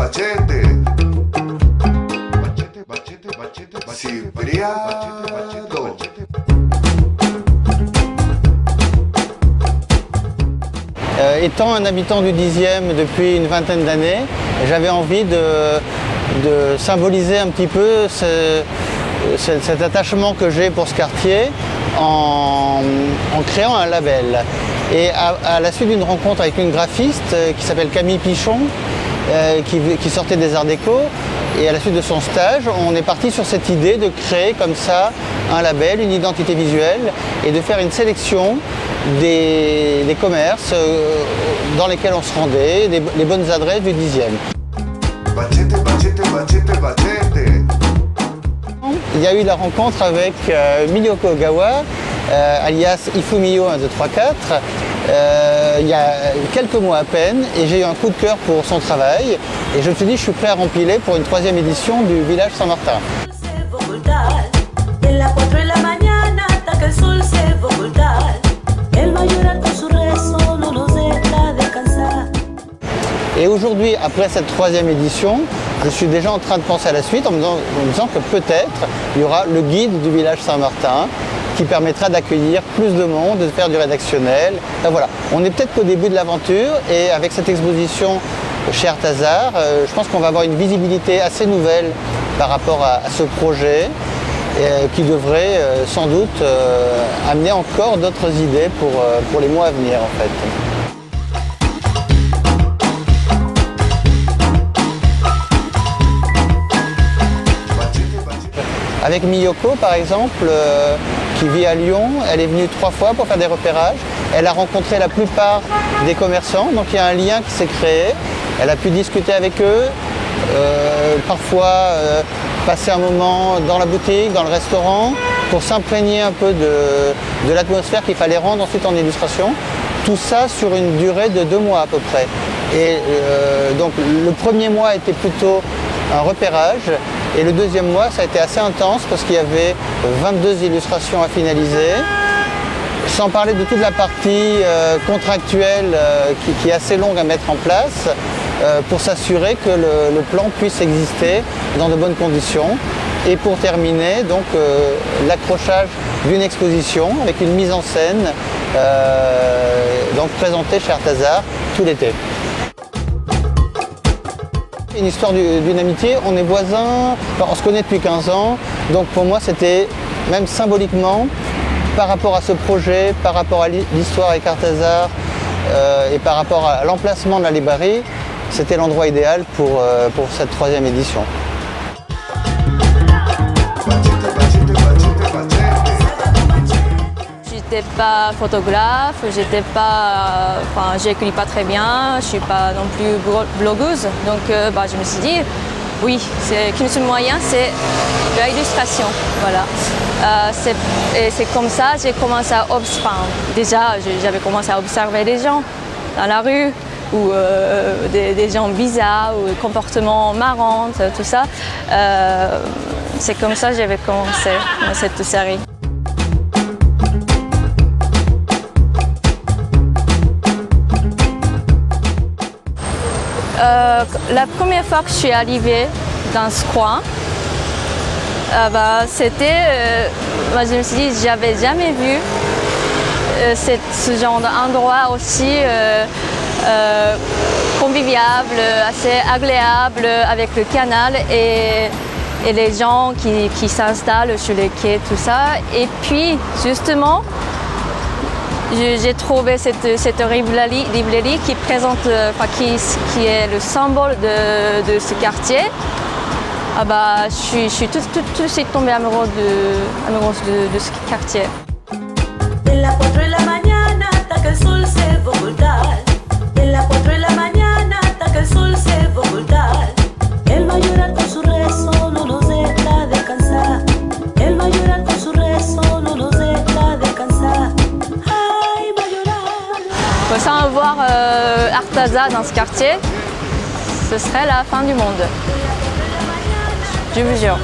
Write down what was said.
Bachete. Cipriano. Étant un habitant du 10e depuis une vingtaine d'années, j'avais envie de symboliser un petit peu cet attachement que j'ai pour ce quartier en créant un label. Et à la suite d'une rencontre avec une graphiste qui s'appelle Camille Pichon, qui sortait des Arts Déco, et à la suite de son stage, on est parti sur cette idée de créer comme ça un label, une identité visuelle, et de faire une sélection des commerces dans lesquels on se rendait, les bonnes adresses du 10e. Bachete, bachete, bachete, bachete. Il y a eu la rencontre avec Miyoko Ogawa, alias Ifumiyo 1, 2, 3, 4, il y a quelques mois à peine, et j'ai eu un coup de cœur pour son travail, et je me suis dit je suis prêt à rempiler pour une 3e édition du Village Saint-Martin. Et aujourd'hui, après cette 3e édition, je suis déjà en train de penser à la suite en me disant que peut-être il y aura le guide du Village Saint-Martin qui permettra d'accueillir plus de monde, de faire du rédactionnel. Enfin, voilà. On est peut-être qu'au début de l'aventure, et avec cette exposition chez Arthazar, je pense qu'on va avoir une visibilité assez nouvelle par rapport à ce projet qui devrait sans doute amener encore d'autres idées pour les mois à venir en fait. Avec Miyoko par exemple, qui vit à Lyon, elle est venue 3 fois pour faire des repérages. Elle a rencontré la plupart des commerçants, donc il y a un lien qui s'est créé. Elle a pu discuter avec eux, parfois passer un moment dans la boutique, dans le restaurant, pour s'imprégner un peu de l'atmosphère qu'il fallait rendre ensuite en illustration. Tout ça sur une durée de 2 mois à peu près. Et donc le premier mois était plutôt un repérage, et le 2e mois ça a été assez intense parce qu'il y avait 22 illustrations à finaliser, sans parler de toute la partie contractuelle qui est assez longue à mettre en place pour s'assurer que le plan puisse exister dans de bonnes conditions. Et pour terminer, donc l'accrochage d'une exposition avec une mise en scène donc présentée chez Arthazar tout l'été. Une histoire d'une amitié, on est voisins, on se connaît depuis 15 ans, donc pour moi c'était même symboliquement, par rapport à ce projet, par rapport à l'histoire avec Arthazar et par rapport à l'emplacement de la librairie, c'était l'endroit idéal pour cette 3e édition. J'étais pas photographe, j'écris pas très bien, je suis pas non plus blogueuse, donc je me suis dit oui, qu'un seul moyen, c'est l'illustration, voilà. C'est comme ça, j'ai commencé à j'avais commencé à observer les gens dans la rue, ou des gens bizarres, ou des comportements marrants, tout ça. C'est comme ça que j'avais commencé dans cette série. La première fois que je suis arrivée dans ce coin, je me suis dit, j'avais jamais vu ce genre d'endroit aussi convivial, assez agréable, avec le canal et les gens qui s'installent sur les quais, tout ça. Et puis, justement, j'ai trouvé cette librairie qui présente, qui est le symbole de ce quartier. Je suis tout de suite tombée amoureuse de ce quartier. Sans avoir Arthazar dans ce quartier, ce serait la fin du monde. Je vous jure.